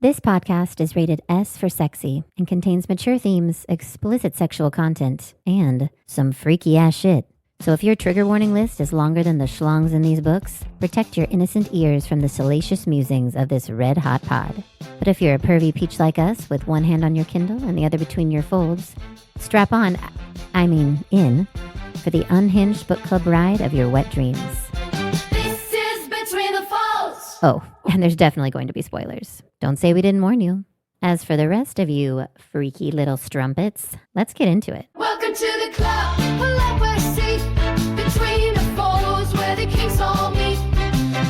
This podcast is rated S for sexy and contains mature themes, explicit sexual content, and some freaky ass shit. So if your trigger warning list is longer than the schlongs in these books, protect your innocent ears from the salacious musings of this red hot pod. But if you're a pervy peach like us with one hand on your Kindle and the other between your folds, strap on, in, for the unhinged book club ride of your wet dreams. This is Between the Folds. Oh, and there's definitely going to be spoilers. Don't say we didn't warn you. As for the rest of you freaky little strumpets, let's get into it. Welcome to the club. Pull up a seat. Between the Folds, where the kinks all meet.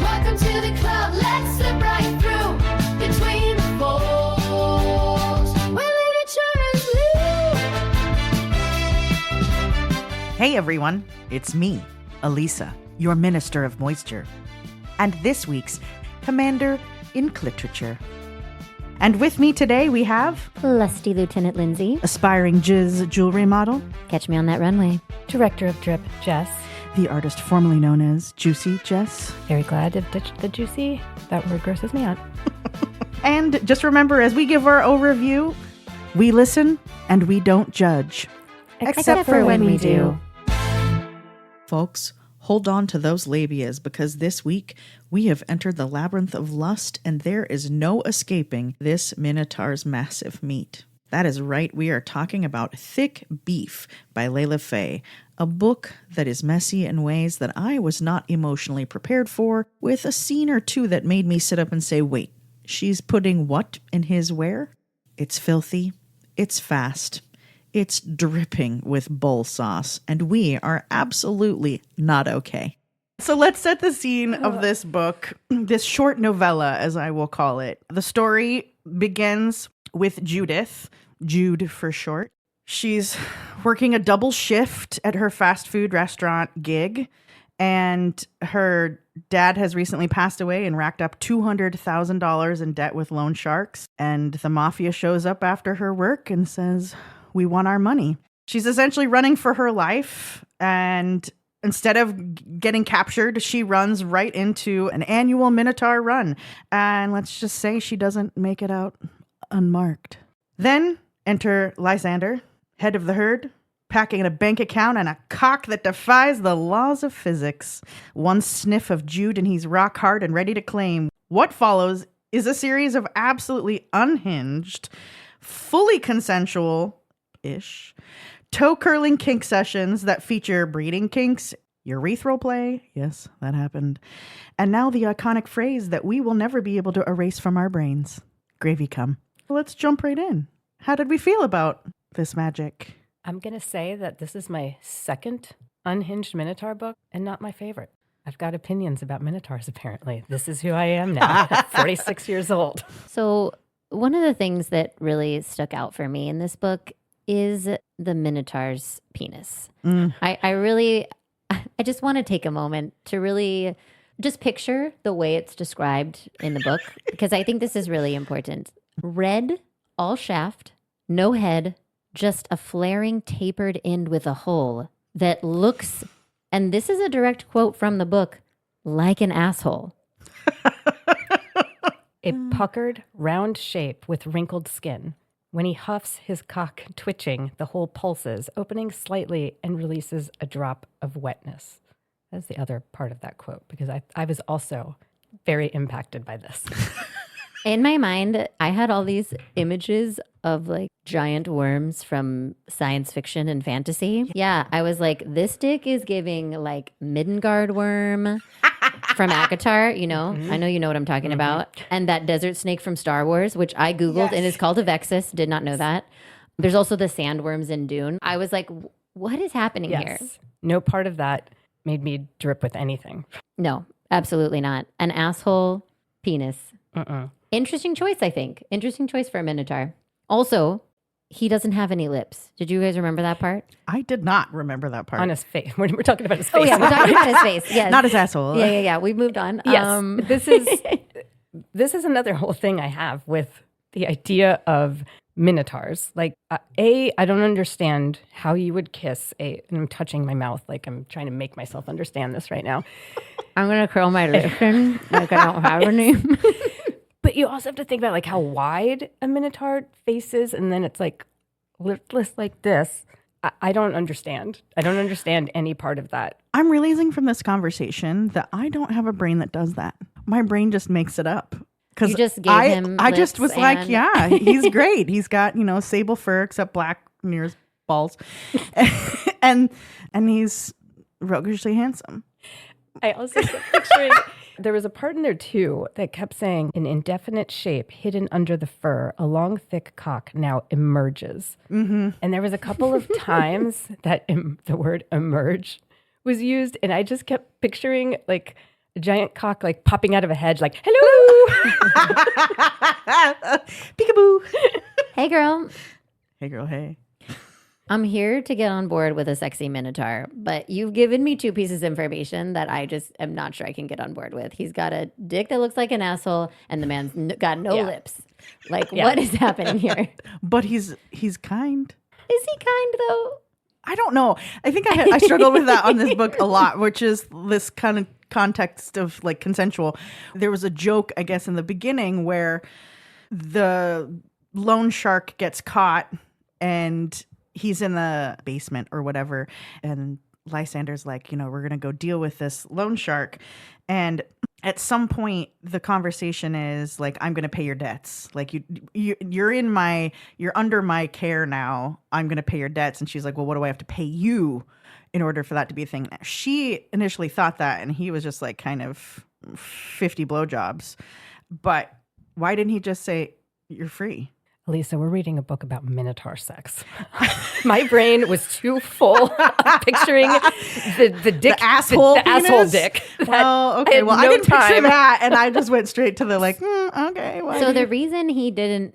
Welcome to the club. Let's slip right through. Between the Folds, where literature is new. Hey everyone, it's me, Elisa, your Minister of Moisture, and this week's Commander in Literature. And with me today we have Lusty Lieutenant Lindsay, aspiring Jizz jewelry model, catch me on that runway. Director of Drip, Jess. the artist formerly known as Juicy Jess. Very glad to ditch the juicy. That word grosses me out. And just remember, as we give our overview, we listen and we don't judge. Except for when we do. Folks, hold on to those labias because this week we have entered the labyrinth of lust and there is no escaping this Minotaur's massive meat. That is right, we are talking about Thick Beef by Layla Fae, a book that is messy in ways that I was not emotionally prepared for, with a scene or two that made me sit up and say, wait, she's putting what in his wear? It's filthy, it's fast, it's dripping with bull sauce, and we are absolutely not okay. So let's set the scene of this book, this short novella, as I will call it. The story begins with Judith, Jude for short. She's working a double shift at her fast food restaurant gig, and her dad has recently passed away and racked up $200,000 in debt with loan sharks, and the mafia shows up after her work and says, we want our money. She's essentially running for her life, and instead of getting captured, she runs right into an annual Minotaur run. And let's just say she doesn't make it out unmarked. Then enter Lysander, head of the herd, packing a bank account and a cock that defies the laws of physics. One sniff of Jude and he's rock hard and ready to claim. What follows is a series of absolutely unhinged, fully consensual-ish, toe-curling kink sessions that feature breeding kinks, urethral play, yes, that happened, and now the iconic phrase that we will never be able to erase from our brains, gravy cum. Let's jump right in. How did we feel about this magic? I'm going to say that this is my second unhinged Minotaur book and not my favorite. I've got opinions about Minotaurs, apparently. This is who I am now, 46 years old. So one of the things that really stuck out for me in this book is the Minotaur's penis. I just want to take a moment to really just picture the way it's described in the book, because I think this is really important. Red, all shaft, no head, just a flaring tapered end with a hole that looks, and this is a direct quote from the book, like an asshole. A puckered, round shape with wrinkled skin. When he huffs, his cock twitching, the hole pulses, opening slightly and releases a drop of wetness. That's the other part of that quote, because I was also very impacted by this. In my mind, I had all these images of like giant worms from science fiction and fantasy. Yeah, I was like, this dick is giving like Midgard worm from Akatar, you know? I know you know what I'm talking about. And that desert snake from Star Wars, which I Googled and is called a Vexus. Did not know that. There's also the sandworms in Dune. I was like, what is happening here? No part of that made me drip with anything. No, absolutely not. An asshole penis. Interesting choice, I think. Interesting choice for a Minotaur. Also, he doesn't have any lips. Did you guys remember that part? I did not remember that part. On his face. We're talking about his face. Oh, yeah, we're talking about his face. Yes. Not his asshole. Yeah. We've moved on. Yes. This is another whole thing I have with the idea of Minotaurs. Like, I don't understand how you would kiss and I'm touching my mouth like I'm trying to make myself understand this right now. I'm going to curl my lips in like I don't have any. But you also have to think about like how wide a Minotaur face is, and then it's like liftless like this. I don't understand. I don't understand any part of that. I'm realizing from this conversation that I don't have a brain that does that. My brain just makes it up. You just gave him I just was like, and- yeah, he's great. He's got, sable fur except black near his balls. and he's roguishly handsome. I also kept picturing, there was a part in there too that kept saying an indefinite shape hidden under the fur, a long thick cock now emerges. Mm-hmm. And there was a couple of times that the word emerge was used, and I just kept picturing like a giant cock like popping out of a hedge like, hello! Peekaboo. Hey, girl. Hey, girl, hey. I'm here to get on board with a sexy Minotaur, but you've given me 2 pieces of information that I just am not sure I can get on board with. He's got a dick that looks like an asshole, and the man's got no lips. Like, what is happening here? But he's kind. Is he kind, though? I don't know. I think I struggled with that on this book a lot, which is this kind of context of like consensual. There was a joke, I guess, in the beginning where the loan shark gets caught and he's in the basement or whatever, and Lysander's like, we're gonna go deal with this loan shark, and at some point the conversation is like, I'm gonna pay your debts, like you're under my care now, I'm gonna pay your debts. And she's like, well, what do I have to pay you in order for that to be a thing? She initially thought that, and he was just like kind of 50 blowjobs. But why didn't he just say, you're free? Elisa, we're reading a book about Minotaur sex. My brain was too full of picturing the dick, the asshole, the asshole dick. Well, okay. Well, I didn't picture that, and I just went straight to the like, okay. So the reason he didn't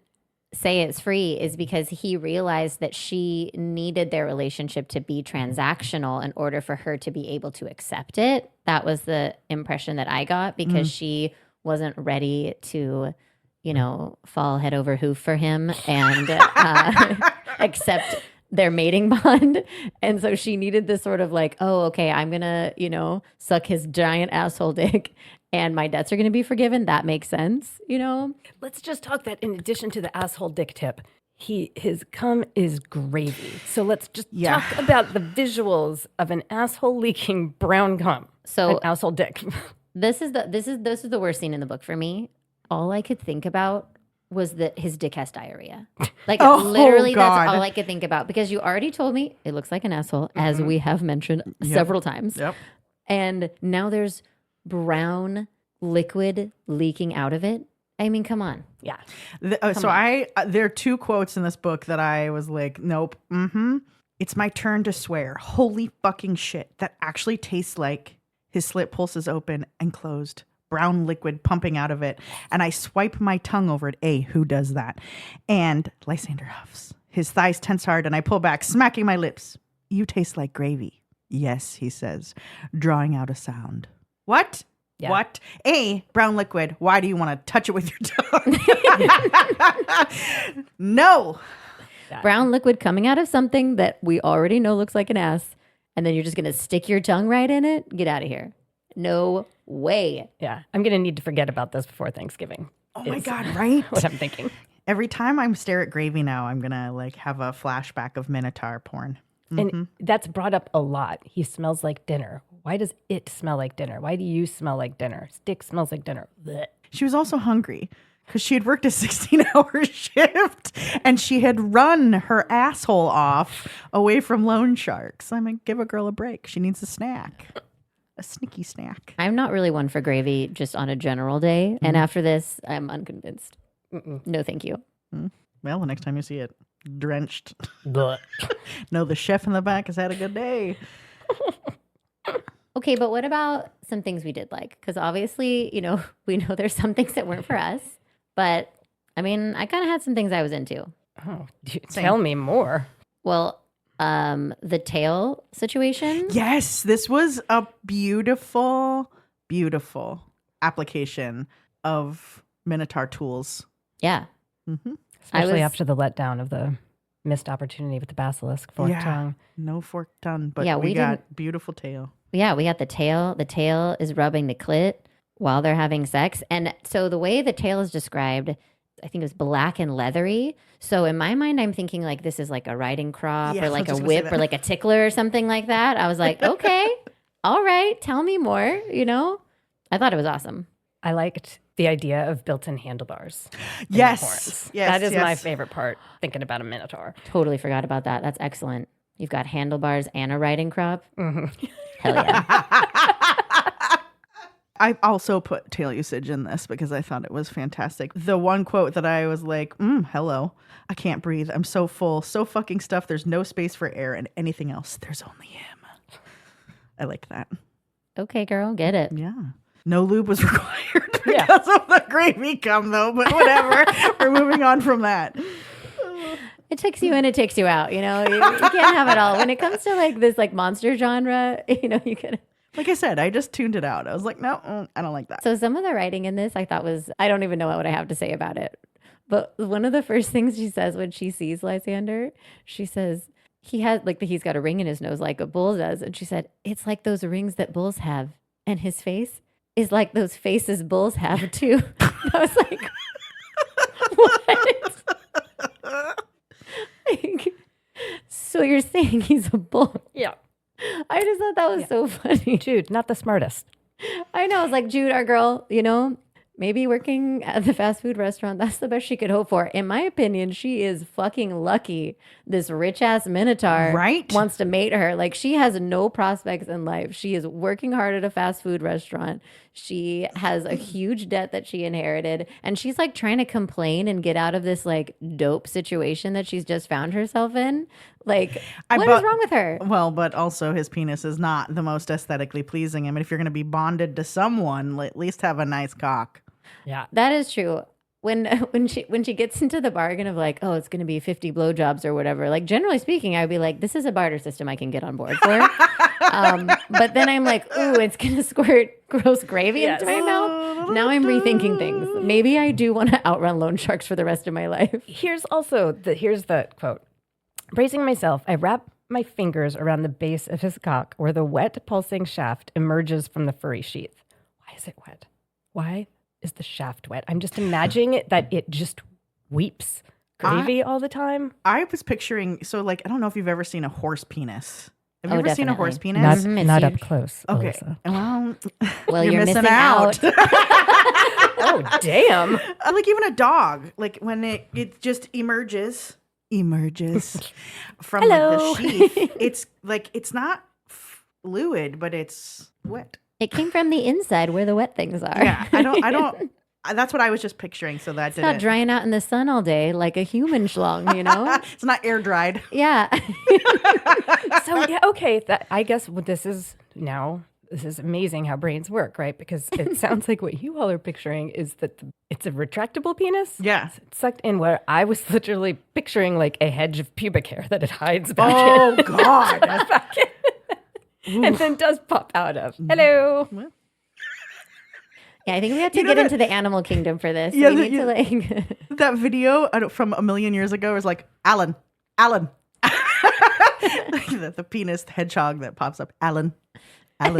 say it's free is because he realized that she needed their relationship to be transactional in order for her to be able to accept it. That was the impression that I got, because she wasn't ready to fall head over hoof for him and accept their mating bond. And so she needed this sort of like, oh, okay, I'm going to, suck his giant asshole dick and my debts are going to be forgiven. That makes sense, Let's just talk that in addition to the asshole dick tip, his cum is gravy. So let's just talk about the visuals of an asshole leaking brown cum. So an asshole dick. This is the worst scene in the book for me. All I could think about was that his dick has diarrhea. Like literally, God. that's all I could think about, because you already told me it looks like an asshole, as we have mentioned several times. Yep. And now there's brown liquid leaking out of it. I mean, come on. Yeah. There are 2 quotes in this book that I was like, nope. It's my turn to swear. Holy fucking shit. That actually tastes like his slit pulses open and closed. Brown liquid pumping out of it, and I swipe my tongue over it. Who does that? And Lysander huffs. His thighs tense hard, and I pull back, smacking my lips. You taste like gravy. Yes, he says, drawing out a sound. What? Yeah. What? Brown liquid. Why do you want to touch it with your tongue? No. Brown liquid coming out of something that we already know looks like an ass, and then you're just going to stick your tongue right in it? Get out of here. No way. Yeah. I'm going to need to forget about this before Thanksgiving. Oh my God, right? What I'm thinking. Every time I stare at gravy now, I'm going to like have a flashback of Minotaur porn. And that's brought up a lot. He smells like dinner. Why does it smell like dinner? Why do you smell like dinner? Stick smells like dinner. Blech. She was also hungry because she had worked a 16-hour shift and she had run her asshole off away from loan sharks. I mean, give a girl a break. She needs a snack. A sneaky snack. I'm not really one for gravy just on a general day. And after this, I'm unconvinced. No, thank you. Well, the next time you see it, drenched. No, the chef in the back has had a good day. Okay, but what about some things we did like? Because obviously, we know there's some things that weren't for us. But, I mean, I kind of had some things I was into. Oh, tell me more. Well, the tail situation. Yes, this was a beautiful, beautiful application of Minotaur tools. Yeah. Especially after the letdown of the missed opportunity with the basilisk forked tongue. No forked tongue, but Yeah, we got beautiful tail. Yeah, we got the tail. The tail is rubbing the clit. while they're having sex. And so the way the tail is described, I think it was black and leathery. So in my mind, I'm thinking like this is like a riding crop Yeah, or like I was a just gonna say whip that. or like a tickler or something like that. I was like, okay, all right, tell me more, you know? I thought it was awesome. I liked the idea of built-in handlebars. in the Yes. horns. Yes, That is my yes. favorite part, thinking about a Minotaur. Totally forgot about that. That's excellent. You've got handlebars and a riding crop. Mm-hmm. Hell yeah. I also put tail usage in this because I thought it was fantastic. The one quote that I was like, hello, I can't breathe. I'm so full, so fucking stuffed. There's no space for air and anything else. There's only him. I like that. Okay, girl, get it. Yeah. No lube was required Yeah. because of the gravy cum, though, but whatever. We're moving on from that. It takes you in, it takes you out. You know, you can't have it all. When it comes to like this like monster genre, you know, you can. Like I said, I just tuned it out. I was like, no, I don't like that. So some of the writing in this I thought was, I don't even know what I have to say about it. But one of the first things she says when she sees Lysander, she says, he's got a ring in his nose like a bull does. And she said, it's like those rings that bulls have. And his face is like those faces bulls have too. I was like, what? Like, so you're saying he's a bull? Yeah. I just thought that was so funny. Jude, not the smartest. I know. I was like, Jude, our girl, you know, maybe working at the fast food restaurant, that's the best she could hope for. In my opinion, she is fucking lucky. This rich ass Minotaur Right? wants to mate her. Like, she has no prospects in life. She is working hard at a fast food restaurant. She has a huge debt that she inherited. And she's like trying to complain and get out of this like dope situation that she's just found herself in. Like, what is wrong with her? Well, but also his penis is not the most aesthetically pleasing. I mean, if you're going to be bonded to someone, at least have a nice cock. Yeah. That is true. When she gets into the bargain of like, oh, it's going to be 50 blowjobs or whatever, like generally speaking, I'd be like, this is a barter system I can get on board for. But then I'm like, ooh, it's going to squirt gross gravy into my mouth. Now I'm rethinking things. Maybe I do want to outrun loan sharks for the rest of my life. Here's the quote. Bracing myself, I wrap my fingers around the base of his cock where the wet, pulsing shaft emerges from the furry sheath. Why is it wet? Why is the shaft wet? I'm just imagining that it just weeps gravy all the time. I was picturing, so like, I don't know if you've ever seen a horse penis. Have you Oh, ever seen a definitely. horse penis? It's Not up huge. close. Okay. Alyssa. Well, You're missing out. Oh, damn. Like even a dog, like when it just emerges from like Hello. the sheath. It's like, it's not fluid, but it's wet. It came from the inside where the wet things are. Yeah, I don't. That's what I was just picturing. So that It's not drying out in the sun all day like a human schlong, you know? It's not air dried. Yeah. So, yeah, okay. I guess what this is amazing how brains work, right? Because it sounds like what you all are picturing is that it's a retractable penis. Yeah. It's sucked in, where I was literally picturing like a hedge of pubic hair that it hides back Oh God. back in, and then does pop out of. Hello. Yeah, I think we have to You know get that- into the animal kingdom for this. Yeah, we the- need to like That video from a million years ago was like Alan. the penis hedgehog that pops up. Alan. I'm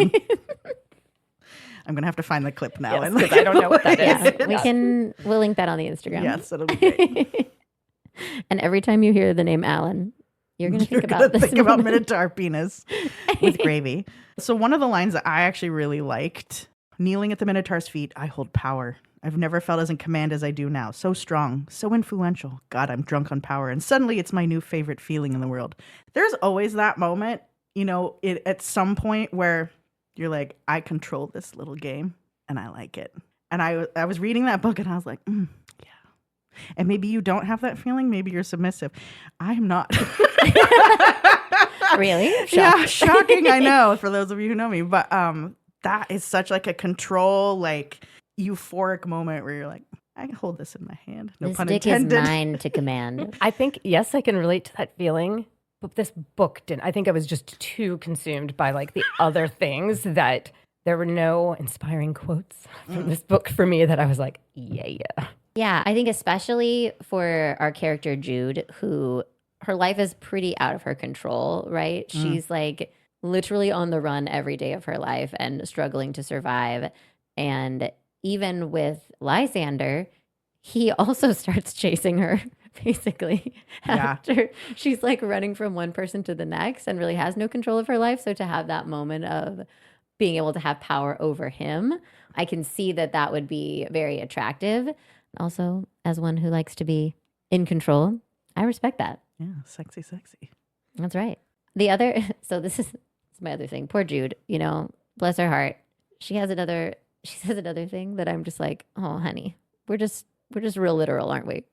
gonna have to find the clip now. Yes, and 'cause I don't know what that is. yeah, we'll link that on the Instagram. Yes, it'll be great. And every time you hear the name Alan, you're going to think You're gonna about this. think about Minotaur penis with gravy. So one of the lines that I actually really liked, kneeling at the Minotaur's feet, I hold power. I've never felt as in command as I do now. So strong, so influential. God, I'm drunk on power. And suddenly it's my new favorite feeling in the world. There's always that moment, you know, at some point where you're like, I control this little game and I like it. And I was reading that book and I was like, yeah. And maybe you don't have that feeling. Maybe you're submissive. I am not. Really? Yeah, shocking. I know, for those of you who know me. But that is such like a control, like euphoric moment where you're like, I can hold this in my hand. No This pun dick intended. is mine to command. I think, yes, I can relate to that feeling, but this book didn't. I think I was just too consumed by like the other things that there were no inspiring quotes from this book for me that I was like, yeah. Yeah, I think especially for our character Jude, who her life is pretty out of her control, right? She's like literally on the run every day of her life and struggling to survive. And even with Lysander, he also starts chasing her, basically, after she's like running from one person to the next and really has no control of her life. So to have that moment of being able to have power over him, I can see that would be very attractive. Also, as one who likes to be in control, I respect that. Yeah, sexy. That's right. So this is my other thing. Poor Jude, bless her heart. She says another thing that I'm just like, oh, honey, we're just real literal, aren't we?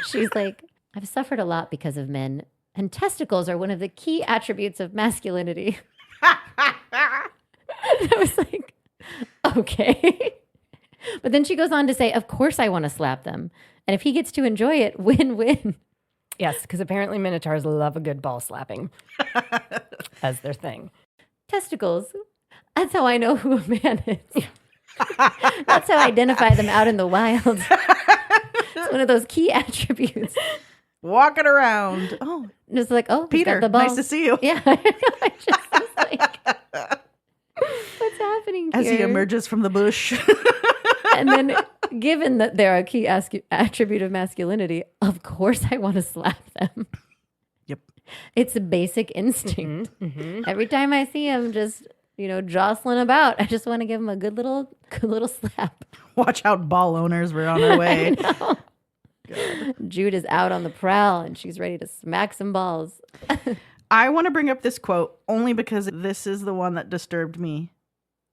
She's like, I've suffered a lot because of men, and testicles are one of the key attributes of masculinity. I was like, okay. But then she goes on to say, of course I want to slap them. And if he gets to enjoy it, win-win. Yes, because apparently Minotaurs love a good ball slapping as their thing. Testicles. That's how I know who a man is. That's how I identify them out in the wild. It's one of those key attributes. Walking around. Oh, just like, oh, Peter, the ball. nice to see you. Yeah. I just was like, what's happening here? As he emerges from the bush. And then, given that they're a key attribute of masculinity, of course I want to slap them. Yep. It's a basic instinct. Every time I see him just, jostling about, I just want to give him a good little slap. Watch out, ball owners. We're on our way. Jude is out on the prowl and she's ready to smack some balls. I want to bring up this quote only because this is the one that disturbed me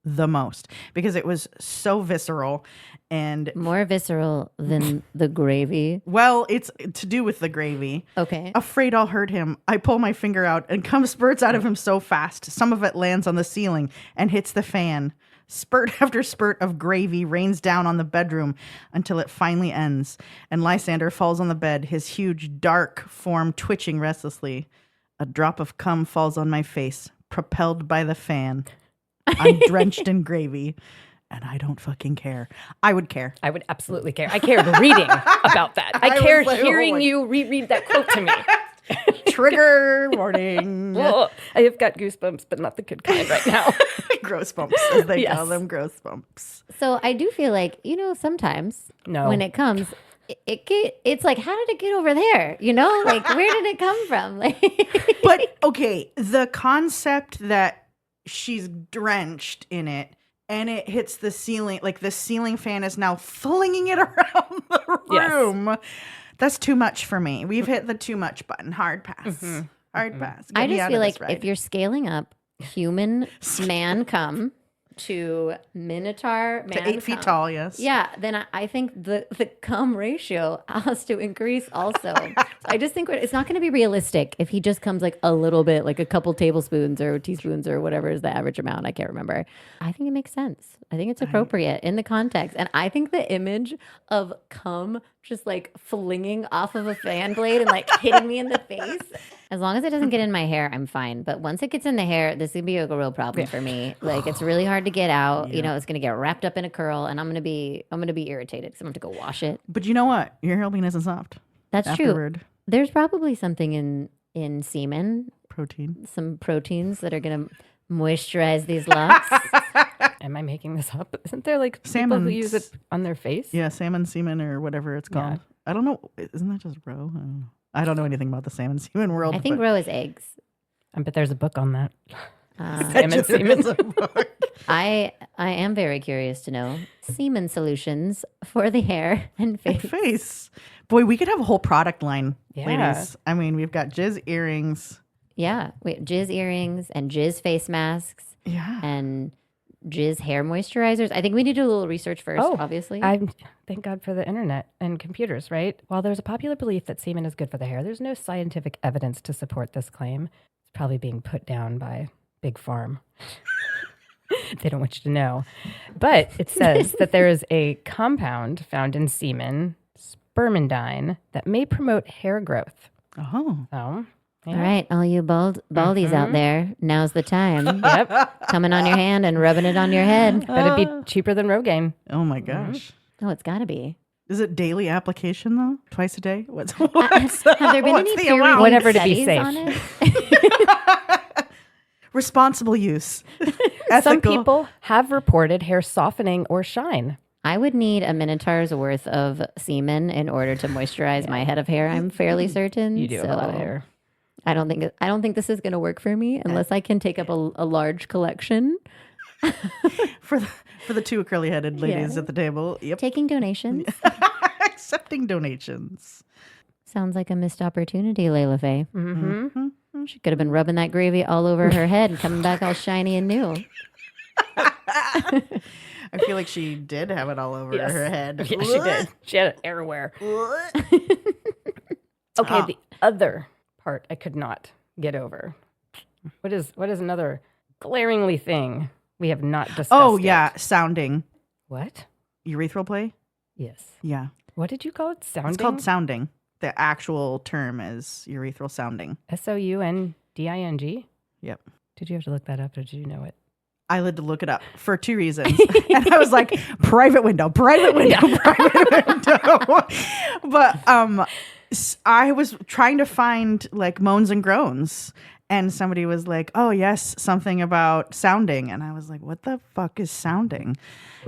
the most, because it was so visceral and more visceral than the gravy. Well, it's to do with the gravy. Okay. Afraid I'll hurt him, I pull my finger out and cum spurts out of him so fast. Some of it lands on the ceiling and hits the fan. Spurt after spurt of gravy rains down on the bedroom until it finally ends. And Lysander falls on the bed, his huge dark form twitching restlessly. A drop of cum falls on my face, propelled by the fan. I'm drenched in gravy, and I don't fucking care. I would care. I would absolutely care. I cared reading about that. I cared hearing you reread that quote to me. Trigger warning. Whoa, I have got goosebumps, but not the good kind right now. Gross bumps, as they call them, gross bumps. So I do feel like, sometimes when it comes, it's like, how did it get over there? Like, where did it come from? But, okay, the concept that she's drenched in it and it hits the ceiling, like the ceiling fan is now flinging it around the room. Yes. That's too much for me. We've hit the too much button. Hard pass. Hard pass. I just feel like if you're scaling up human man cum to Minotaur man to 8 feet tall, yes. Yeah, then I think the cum ratio has to increase also. I just think it's not going to be realistic if he just comes like a little bit, like a couple tablespoons or teaspoons or whatever is the average amount. I can't remember. I think it makes sense. I think it's appropriate in the context. And I think the image of cum just like flinging off of a fan blade and like hitting me in the face, as long as it doesn't get in my hair, I'm fine. But once it gets in the hair, this is going to be a real problem for me. Like, it's really hard to get out. It's going to get wrapped up in a curl, and I'm going to be irritated because I'm going to have to go wash it. But you know what? Your hair will be nice and soft. That's afterward. True. There's probably something in semen. Protein. Some proteins that are going to moisturize these locks. Am I making this up? Isn't there like salmon people who use it on their face? Yeah, salmon semen or whatever it's called. Yeah. I don't know. Isn't that just roe? I don't know anything about the salmon semen world. I think roe is eggs. I bet there's a book on that. Salmon semen. I am very curious to know semen solutions for the hair and face. Boy, we could have a whole product line, ladies. I mean, we've got jizz earrings. Yeah, jizz earrings and jizz face masks. Yeah. And jizz hair moisturizers. I think we need to do a little research first, obviously. Thank God for the internet and computers, right? While there's a popular belief that semen is good for the hair, there's no scientific evidence to support this claim. It's probably being put down by Big Farm. They don't want you to know. But it says that there is a compound found in semen, spermidine, that may promote hair growth. Oh. So... yeah. All right, all you baldies out there, now's the time. Yep. Coming on your hand and rubbing it on your head. That'd be cheaper than Rogaine. Oh my gosh. Oh, it's got to be. Is it daily application though? Twice a day? Have there been any peer-reviewed whatever to be studies safe? On it? Responsible use. Some people have reported hair softening or shine. I would need a Minotaur's worth of semen in order to moisturize my head of hair. I'm fairly certain. You do have a lot of hair. I don't think this is going to work for me unless I can take up a large collection. For the two curly-headed ladies at the table. Yep. Taking donations. Accepting donations. Sounds like a missed opportunity, Layla Fae. Mm-hmm. She could have been rubbing that gravy all over her head and coming back all shiny and new. I feel like she did have it all over her head. Yeah, she did. She had it everywhere. Okay, the other part I could not get over. What is another glaringly thing we have not discussed? Oh, yeah, yet? Sounding. What? Urethral play? Yes. Yeah. What did you call it? Sounding? It's called sounding. The actual term is urethral sounding. SOUNDING? Yep. Did you have to look that up or did you know it? I had to look it up for two reasons. And I was like, private window. But I was trying to find like moans and groans. And somebody was like, oh, yes, something about sounding. And I was like, what the fuck is sounding?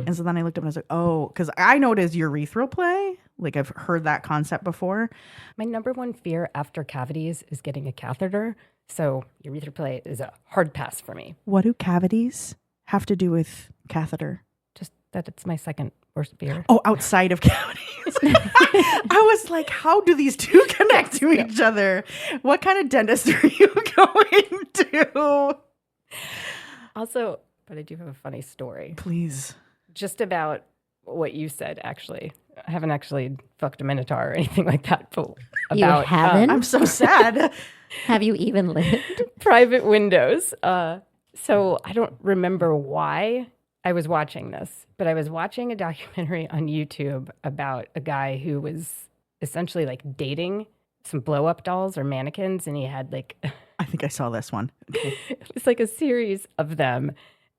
And so then I looked up and I was like, oh, because I know it is urethral play. Like I've heard that concept before. My number one fear after cavities is getting a catheter. So urethral play is a hard pass for me. What do cavities have to do with catheter? Just that it's my second worst fear. Oh, outside of cavities. I was like, how do these two connect to each other? What kind of dentist are you going to? Also, but I do have a funny story. Please. Just about what you said, actually. I haven't actually fucked a Minotaur or anything like that. But You about, haven't? I'm so sad. Have you even lived? private windows. So I don't remember why I was watching this, but I was watching a documentary on YouTube about a guy who was essentially like dating some blow up dolls or mannequins. And he had like, I think I saw this one. Okay. it was like a series of them.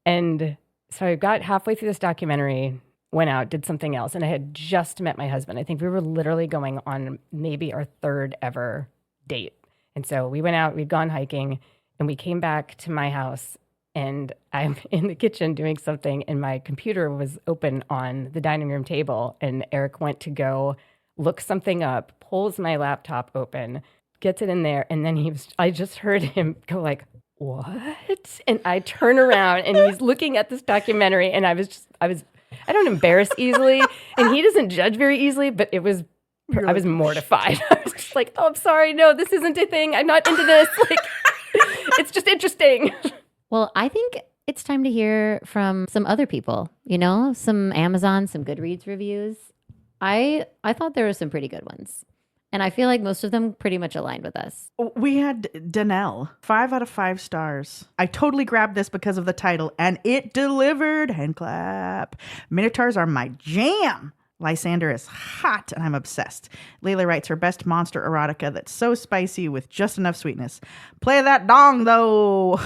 And so I got halfway through this documentary, went out, did something else. And I had just met my husband. I think we were literally going on maybe our third ever date. And so we went out, we'd gone hiking, and we came back to my house, and I'm in the kitchen doing something, and my computer was open on the dining room table, and Eric went to go look something up, pulls my laptop open, gets it in there, and then I just heard him go like, what? And I turn around, and he's looking at this documentary, and I don't embarrass easily, and he doesn't judge very easily, but I was mortified. I was just like, oh, I'm sorry. No, this isn't a thing. I'm not into this. Like, it's just interesting. Well, I think it's time to hear from some other people, some Amazon, some Goodreads reviews. I thought there were some pretty good ones. And I feel like most of them pretty much aligned with us. We had Danelle, 5 out of 5 stars. I totally grabbed this because of the title, and it delivered. Hand clap. Minotaurs are my jam. Lysander is hot, and I'm obsessed. Layla writes her best monster erotica that's so spicy with just enough sweetness. Play that dong, though.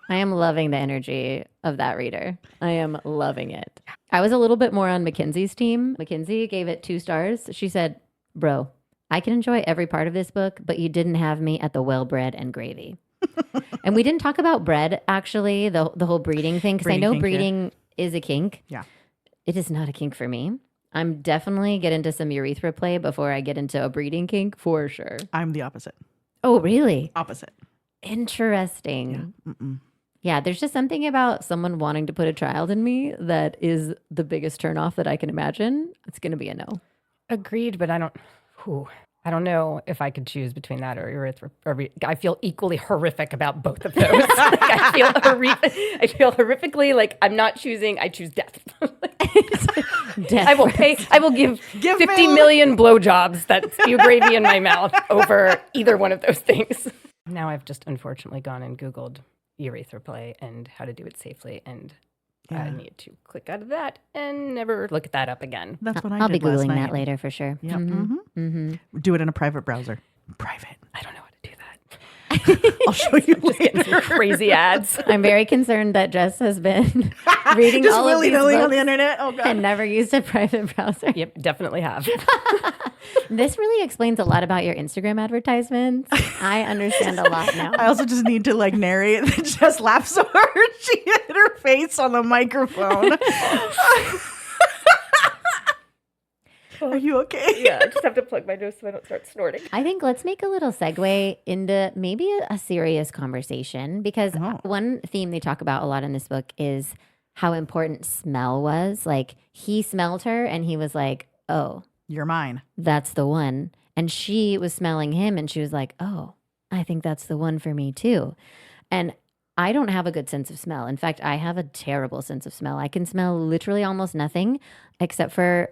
I am loving the energy of that reader. I am loving it. I was a little bit more on Mackenzie's team. Mackenzie gave it 2 stars. She said, bro, I can enjoy every part of this book, but you didn't have me at the well bread and gravy. And we didn't talk about bread, actually, the whole breeding thing, because I know breeding is a kink. Yeah. It is not a kink for me. I'm definitely get into some urethra play before I get into a breeding kink, for sure. I'm the opposite. Oh, really? Opposite. Interesting. Yeah. Yeah, there's just something about someone wanting to put a child in me that is the biggest turnoff that I can imagine. It's going to be a no. Agreed, but I don't know if I could choose between that or urethra. I feel equally horrific about both of those. Like, I feel horrifically like I'm not choosing. I choose death. Death. I will give 50 million blowjobs that spew gravy in my mouth over either one of those things. Now I've just unfortunately gone and Googled urethra play and how to do it safely, and I need to click out of that and never look that up again. That's what I'll did be Googling last night. that later for sure. Yep. Mm-hmm. Do it in a private browser. Private. I don't know how to do that. I'll show you Getting some later. crazy ads. I'm very concerned that Jess has been reading Just all of these willy-nilly books on the internet. Oh, God. and never used a private browser. Yep, definitely have. This really explains a lot about your Instagram advertisements. I understand a lot now. I also just need to like narrate that Jess laughed so hard she hit her face on the microphone. Are you okay? Yeah, I just have to plug my nose so I don't start snorting. I think let's make a little segue into maybe a serious conversation, because one theme they talk about a lot in this book is how important smell was. Like, he smelled her and he was like, oh, You're mine. that's the one. And she was smelling him and she was like, oh, I think that's the one for me too. And I don't have a good sense of smell. In fact, I have a terrible sense of smell. I can smell literally almost nothing except for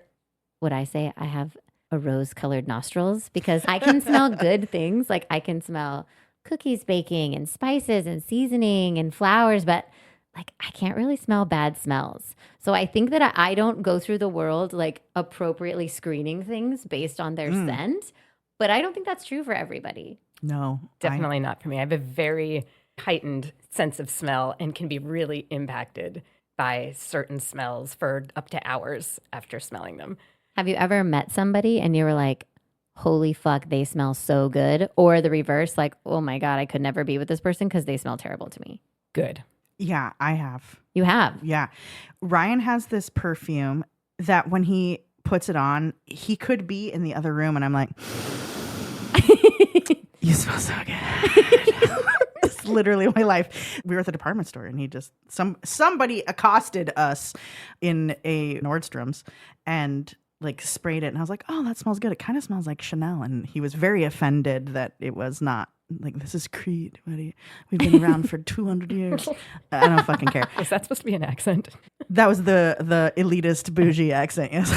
what I say. I have a rose-colored nostrils because I can smell good things. Like, I can smell cookies baking and spices and seasoning and flowers, but like, I can't really smell bad smells. So I think that I don't go through the world like appropriately screening things based on their scent, but I don't think that's true for everybody. No. Definitely not for me. I have a very heightened sense of smell and can be really impacted by certain smells for up to hours after smelling them. Have you ever met somebody and you were like, holy fuck, they smell so good? Or the reverse, like, oh my God, I could never be with this person because they smell terrible to me. Good. Yeah, I have. You have? Yeah. Ryan has this perfume that when he puts it on, he could be in the other room and I'm like, you smell so good. It's literally my life. We were at the department store and he just, somebody accosted us in a Nordstrom's and like sprayed it. And I was like, oh, that smells good. It kind of smells like Chanel. And he was very offended that it was not. Like, this is Creed, buddy. We've been around for 200 years. I don't fucking care. Is that supposed to be an accent? That was the elitist bougie accent, yes.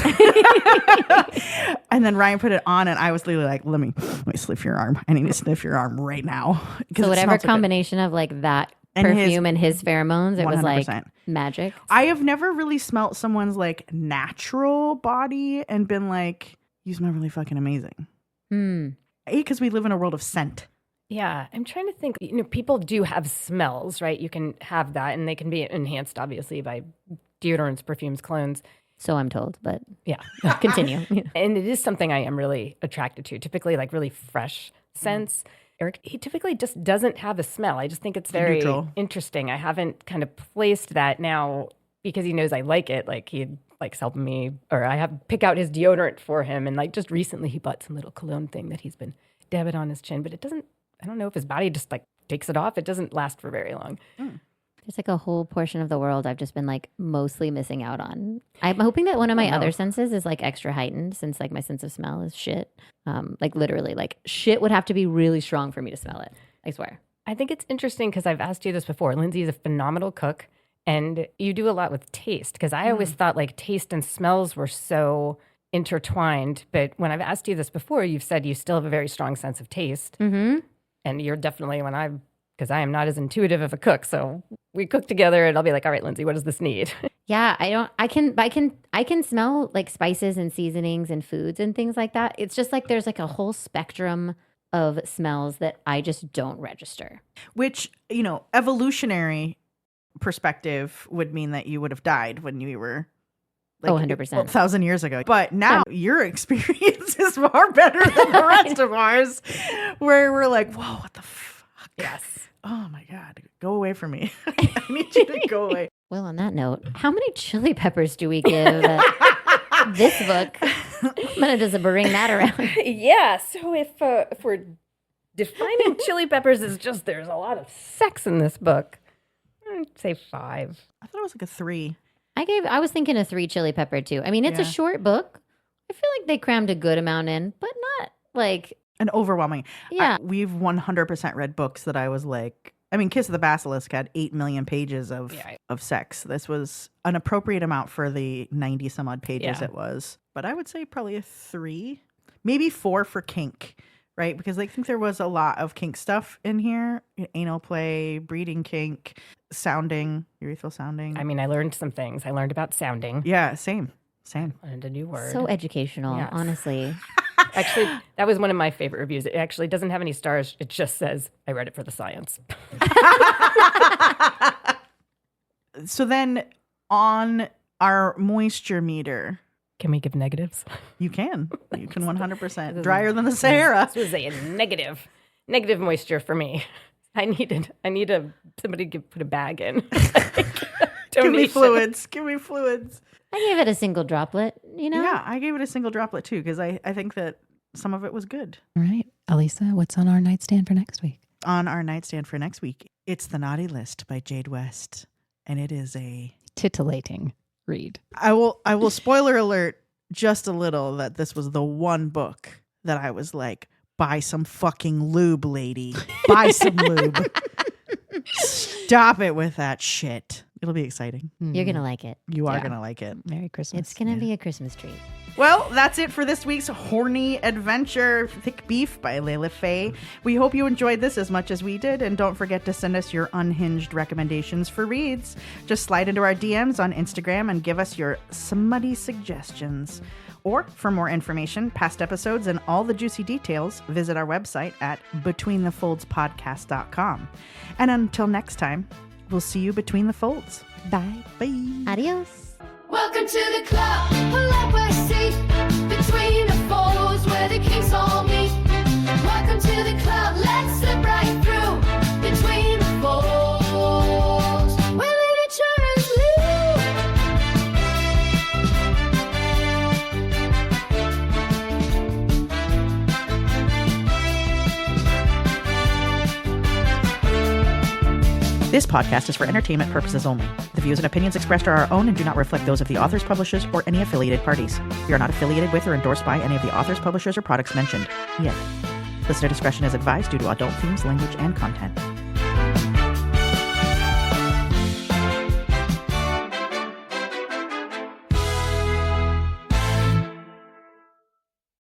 And then Ryan put it on, and I was literally like, let me sniff your arm. I need to sniff your arm right now. So whatever combination of like that And perfume and his pheromones, it was like 100%. magic. I have never really smelt someone's like natural body and been like, you smell really fucking amazing. Because we live in a world of scent. Yeah, I'm trying to think. You know, people do have smells, right? You can have that, and they can be enhanced, obviously, by deodorants, perfumes, colognes. So I'm told, but Yeah. continue. And it is something I am really attracted to, typically like really fresh scents. Eric, he typically just doesn't have a smell. I just think it's very interesting. I haven't kind of placed that now because he knows I like it. Like, he likes helping me, or I have pick out his deodorant for him. And like, just recently he bought some little cologne thing that he's been dabbing on his chin, but it doesn't, I don't know if his body just like takes it off. It doesn't last for very long. There's like a whole portion of the world I've just been like mostly missing out on. I'm hoping that one of my other senses is like extra heightened, since like my sense of smell is shit. Like literally, like shit would have to be really strong for me to smell it. I swear. I think it's interesting because I've asked you this before. Lindsay is a phenomenal cook, and you do a lot with taste, because I always thought like taste and smells were so intertwined. But when I've asked you this before, you've said you still have a very strong sense of taste. Mm-hmm. And you're definitely, because I am not as intuitive of a cook. So we cook together and I'll be like, all right, Lindsay, what does this need? Yeah, I can smell like spices and seasonings and foods and things like that. It's just like there's like a whole spectrum of smells that I just don't register. Which, you know, evolutionary perspective would mean that you would have died when you were like 100%. 1,000 years ago. But now your experience is far better than the rest of ours, where we're like, whoa, what the fuck? Yes. Oh my God, go away from me. I need you to go away. Well, on that note, how many chili peppers do we give this book? I'm going to just bring that around. Yeah. So if we're defining chili peppers as just there's a lot of sex in this book, I'd say 5. I thought it was like a 3. I was thinking a 3 chili pepper too. I mean, it's a short book. I feel like they crammed a good amount in, but not like an overwhelming. Yeah. We've 100% read books that I was like, I mean, Kiss of the Basilisk had 8 million pages of sex. This was an appropriate amount for the 90 some odd pages it was. But I would say probably a 3, maybe 4 for kink, right? Because I think there was a lot of kink stuff in here. Anal play, breeding kink, sounding, urethral sounding. I mean, I learned some things. I learned about sounding. Yeah, same. I learned a new word. So educational, honestly. Actually, that was one of my favorite reviews. It actually doesn't have any stars. It just says, I read it for the science. So then on our moisture meter, Can we give negatives? you can 100%. Drier than the Sahara. This was a negative moisture for me. I need somebody to put a bag in. Give me fluids. I gave it a single droplet, you know? Yeah, I gave it a single droplet too because I think that some of it was good. All right. Elisa, what's on our nightstand for next week? On our nightstand for next week, it's The Naughty List by Jade West. And it is a Titillating read. I will spoiler alert just a little that this was the one book that I was like, buy some fucking lube, lady. Buy some lube. Stop it with that shit. It'll be exciting. You're going to like it. You are Yeah. going to like it. Merry Christmas. It's going to be a Christmas treat. Well, that's it for this week's horny adventure, Thick Beef by Layla Fae. We hope you enjoyed this as much as we did, and don't forget to send us your unhinged recommendations for reads. Just slide into our DMs on Instagram and give us your smutty suggestions. Or for more information, past episodes, and all the juicy details, visit our website at betweenthefoldspodcast.com. And until next time, we'll see you between the folds. Bye. Bye. Adios. Welcome to the club. Pull up a seat between the folds where the kinks all meet. Welcome to the club. Let's slip right through between the folds where literature is This podcast is for entertainment purposes only. The views and opinions expressed are our own and do not reflect those of the authors, publishers, or any affiliated parties. We are not affiliated with or endorsed by any of the authors, publishers, or products mentioned. Yet. Listener discretion is advised due to adult themes, language, and content.